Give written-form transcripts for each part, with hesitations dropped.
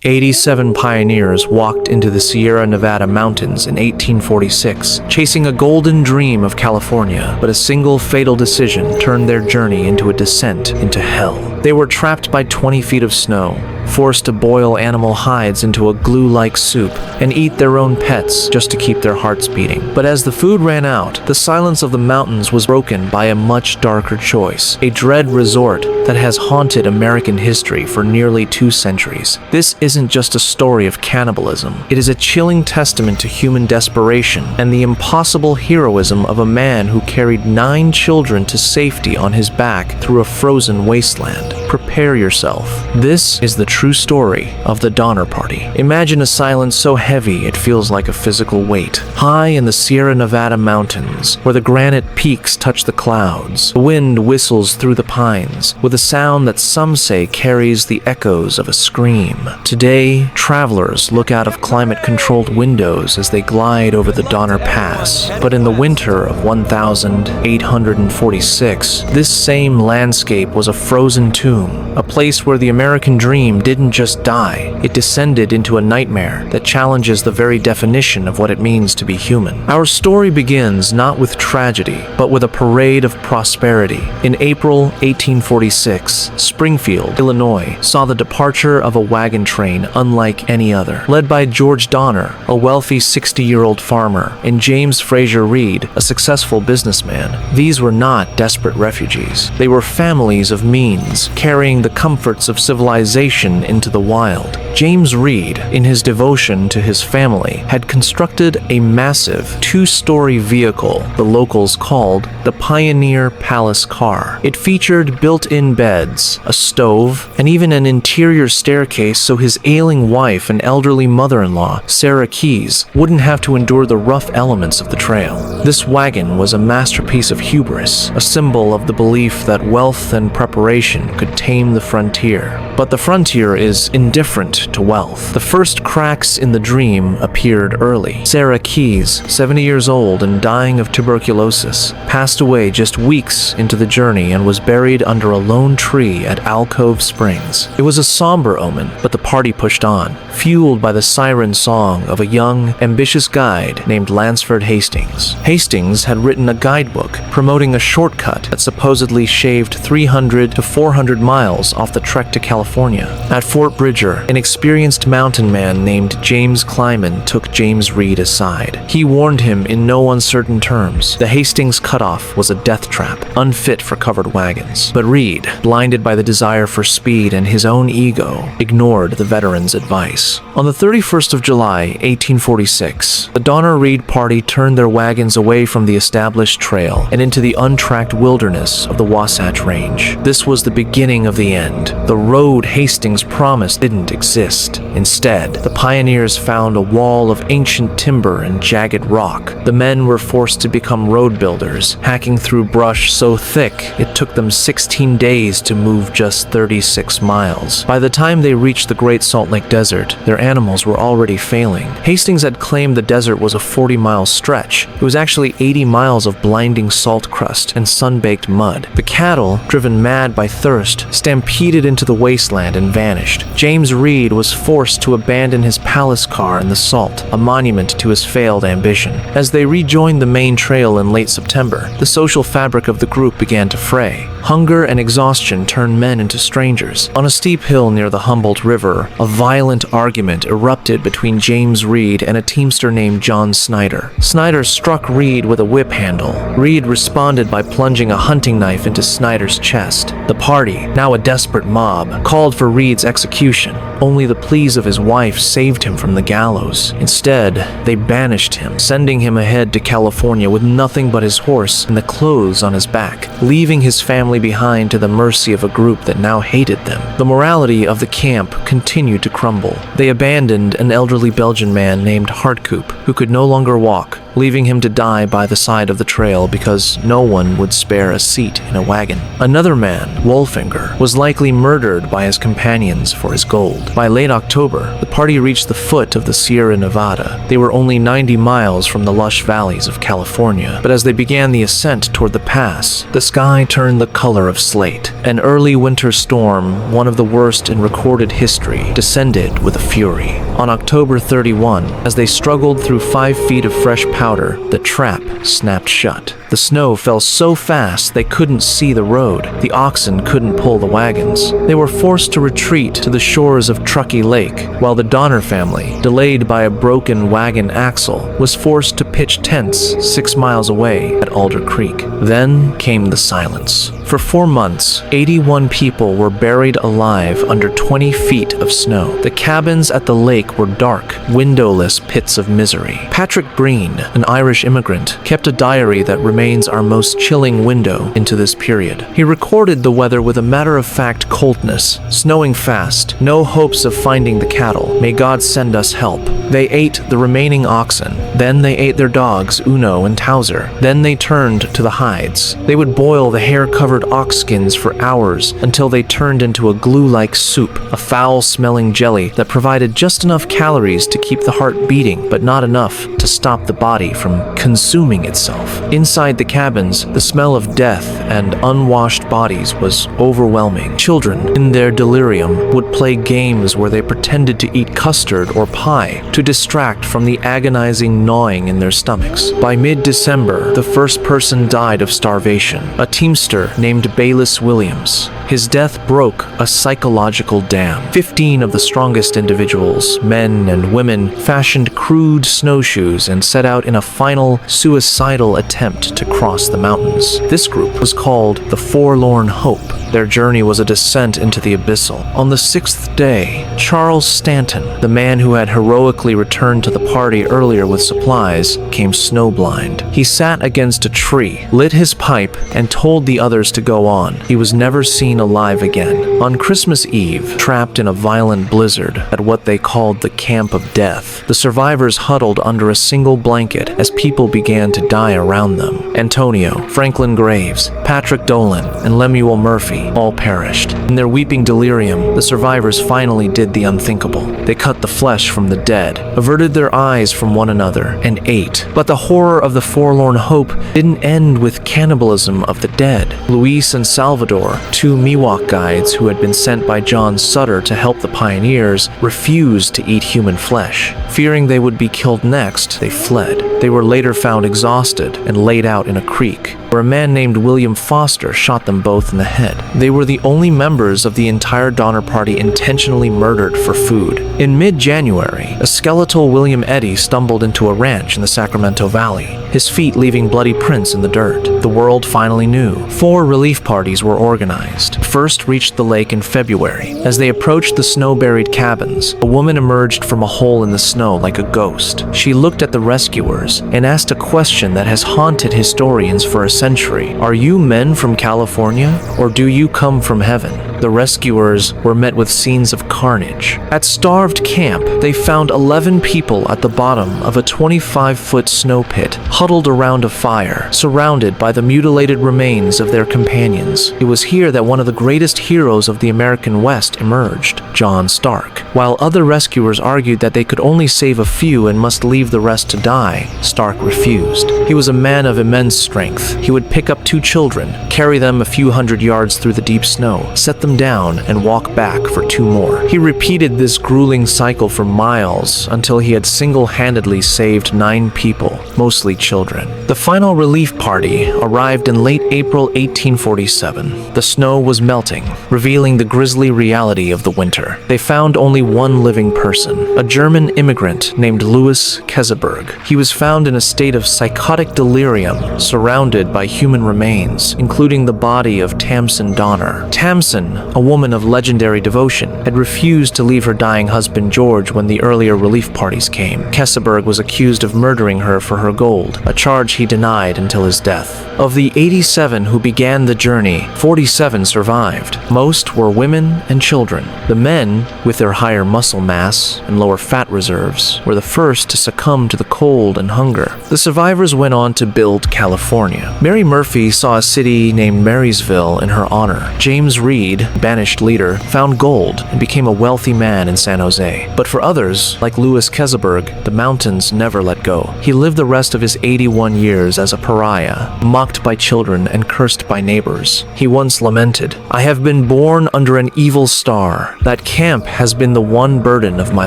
87 pioneers walked into the Sierra Nevada mountains in 1846, chasing a golden dream of California, but a single fatal decision turned their journey into a descent into hell. They were trapped by 20 feet of snow, forced to boil animal hides into a glue-like soup, and eat their own pets just to keep their hearts beating. But as the food ran out, the silence of the mountains was broken by a much darker choice, a dread resort that has haunted American history for nearly 2 centuries. This isn't just a story of cannibalism. It is a chilling testament to human desperation and the impossible heroism of a man who carried 9 children to safety on his back through a frozen wasteland. Prepare yourself. This is the true story of the Donner Party. Imagine a silence so heavy it feels like a physical weight. High in the Sierra Nevada mountains, where the granite peaks touch the clouds, the wind whistles through the pines, with a sound that some say carries the echoes of a scream. Today, travelers look out of climate-controlled windows as they glide over the Donner Pass. But in the winter of 1846, this same landscape was a frozen tomb, a place where the American dream didn't just die, it descended into a nightmare that challenges the very definition of what it means to be human. Our story begins not with tragedy, but with a parade of prosperity. In April 1846, Springfield, Illinois, saw the departure of a wagon train unlike any other. Led by George Donner, a wealthy 60-year-old farmer, and James Fraser Reed, a successful businessman, these were not desperate refugees. They were families of means, carrying the comforts of civilization into the wild. James Reed, in his devotion to his family, had constructed a massive 2-story vehicle the locals called the Pioneer Palace Car. It featured built-in beds, a stove, and even an interior staircase so his ailing wife and elderly mother-in-law, Sarah Keyes, wouldn't have to endure the rough elements of the trail. This wagon was a masterpiece of hubris, a symbol of the belief that wealth and preparation could tame the frontier. But the frontier is indifferent to wealth. The first cracks in the dream appeared early. Sarah Keyes, 70 years old and dying of tuberculosis, passed away just weeks into the journey and was buried under a lone tree at Alcove Springs. It was a somber omen, but the party pushed on, fueled by the siren song of a young, ambitious guide named Lansford Hastings. Hastings had written a guidebook promoting a shortcut that supposedly shaved 300 to 400 miles off the trek to California. At Fort Bridger, an experienced mountain man named James Kleiman took James Reed aside. He warned him in no uncertain terms. The Hastings cutoff was a death trap, unfit for covered wagons. But Reed, blinded by the desire for speed and his own ego, ignored the veteran's advice. On the 31st of July, 1846, the Donner-Reed party turned their wagons away from the established trail and into the untracked wilderness of the Wasatch Range. This was the beginning of the end. The road Hastings promised didn't exist. Instead, the pioneers found a wall of ancient timber and jagged rock. The men were forced to become road builders, hacking through brush so thick it took them 16 days to move just 36 miles. By the time they reached the Great Salt Lake Desert, their animals were already failing. Hastings had claimed the desert was a 40-mile stretch. It was actually 80 miles of blinding salt crust and sun-baked mud. The cattle, driven mad by thirst, stampeded into the wasteland and vanished. James Reed was forced to abandon his palace car in the salt, a monument to his failed ambition. As they rejoined the main trail in late September, the social fabric of the group began to fray. Hunger and exhaustion turned men into strangers. On a steep hill near the Humboldt River, a violent argument erupted between James Reed and a teamster named John Snyder. Snyder struck Reed with a whip handle. Reed responded by plunging a hunting knife into Snyder's chest. The party, now a desperate mob, called for Reed's execution. Only the pleas of his wife saved him from the gallows. Instead, they banished him, sending him ahead to California with nothing but his horse and the clothes on his back, leaving his family behind to the mercy of a group that now hated them. The morality of the camp continued to crumble. They abandoned an elderly Belgian man named Hartkoop, who could no longer walk, leaving him to die by the side of the trail because no one would spare a seat in a wagon. Another man, Wolfinger, was likely murdered by his companions for his gold. By late October, the party reached the foot of the Sierra Nevada. They were only 90 miles from the lush valleys of California, but as they began the ascent toward the pass, the sky turned the color of slate. An early winter storm, one of the worst in recorded history, descended with a fury. On October 31, as they struggled through 5 feet of fresh powder, the trap snapped shut. The snow fell so fast they couldn't see the road. The oxen couldn't pull the wagons. They were forced to retreat to the shores of Truckee Lake, while the Donner family, delayed by a broken wagon axle, was forced to pitch tents 6 miles away at Alder Creek. Then came the silence. For 4 months, 81 people were buried alive under 20 feet of snow. The cabins at the lake were dark, windowless pits of misery. Patrick Breen, an Irish immigrant, kept a diary that remains our most chilling window into this period. He recorded the weather with a matter-of-fact coldness. Snowing fast, no hopes of finding the cattle. May God send us help. They ate the remaining oxen. Then they ate their dogs, Uno and Towser. Then they turned to the hides. They would boil the hair-covered ox skins for hours until they turned into a glue-like soup, a foul-smelling jelly that provided just enough calories to keep the heart beating, but not enough to stop the body from consuming itself. Inside the cabins, the smell of death and unwashed bodies was overwhelming. Children, in their delirium, would play games where they pretended to eat custard or pie to distract from the agonizing gnawing in their stomachs. By mid-December, the first person died of starvation, a teamster named Bayless Williams. His death broke a psychological dam. 15 of the strongest individuals, men and women, fashioned crude snowshoes and set out in a final suicidal attempt to cross the mountains. This group was called the Forlorn Hope. Their journey was a descent into the abyssal. On the 6th day, Charles Stanton, the man who had heroically returned to the party earlier with supplies, came snowblind. He sat against a tree, lit his pipe, and told the others to go on. He was never seen alive again. On Christmas Eve, trapped in a violent blizzard at what they called the Camp of Death, the survivors huddled under a single blanket as people began to die around them. Antonio, Franklin Graves, Patrick Dolan, and Lemuel Murphy all perished. In their weeping delirium, the survivors finally did the unthinkable. They cut the flesh from the dead, averted their eyes from one another, and ate. But the horror of the Forlorn Hope didn't end with cannibalism of the dead. Luis and Salvador, 2 Miwok guides who had been sent by John Sutter to help the pioneers, refused to eat human flesh. Fearing they would be killed next, they fled. They were later found exhausted and laid out in a creek, where a man named William Foster shot them both in the head. They were the only members of the entire Donner Party intentionally murdered for food. In mid-January, a skeletal William Eddy stumbled into a ranch in the Sacramento Valley, his feet leaving bloody prints in the dirt. The world finally knew. 4 relief parties were organized. First reached the lake in February. As they approached the snow-buried cabins, a woman emerged from a hole in the snow like a ghost. She looked at the rescuers and asked a question that has haunted historians for a century. Are you men from California, or do you come from heaven? The rescuers were met with scenes of carnage. At Starved Camp, they found 11 people at the bottom of a 25-foot snow pit, huddled around a fire, surrounded by the mutilated remains of their companions. It was here that one of the greatest heroes of the American West emerged, John Stark. While other rescuers argued that they could only save a few and must leave the rest to die, Stark refused. He was a man of immense strength. He would pick up 2 children, carry them a few hundred yards through the deep snow, set them down, and walk back for 2 more. He repeated this grueling cycle for miles until he had single-handedly saved 9 people, mostly children. The final relief party arrived in late April 1847. The snow was melting, revealing the grisly reality of the winter. They found only one living person, a German immigrant named Louis Keseberg. He was found in a state of psychotic delirium, surrounded by human remains, including the body of Tamsin Donner. Tamsin, a woman of legendary devotion, had refused to leave her dying husband George when the earlier relief parties came. Keseberg was accused of murdering her for her gold, a charge he denied until his death. Of the 87 who began the journey, 47 survived. Most were women and children. The men, with their higher muscle mass and lower fat reserves, were the first to succumb to the cold and hunger. The survivors went on to build California. Mary Murphy saw a city named Marysville in her honor. James Reed, banished leader, found gold and became a wealthy man in San Jose. But for others, like Louis Keseberg, the mountains never let go. He lived the rest of his 81 years as a pariah, mocked by children and cursed by neighbors. He once lamented, "I have been born under an evil star. That camp has been the one burden of my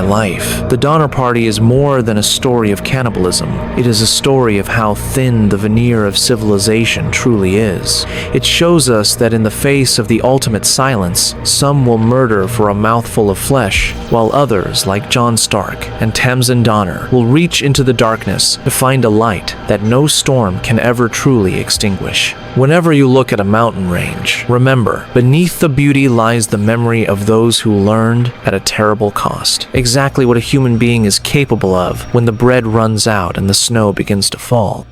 life." The Donner Party is more than a story of cannibalism. It is a story of how thin the veneer of civilization truly is. It shows us that in the face of the ultimate silence, some will murder for a mouthful of flesh, while others, like John Stark and Tamsin Donner, will reach into the darkness to find a light that no storm can ever truly extinguish. Whenever you look at a mountain range, remember, beneath the beauty lies the memory of those who learned at a terrible cost exactly what a human being is capable of when the bread runs out and the snow begins to fall.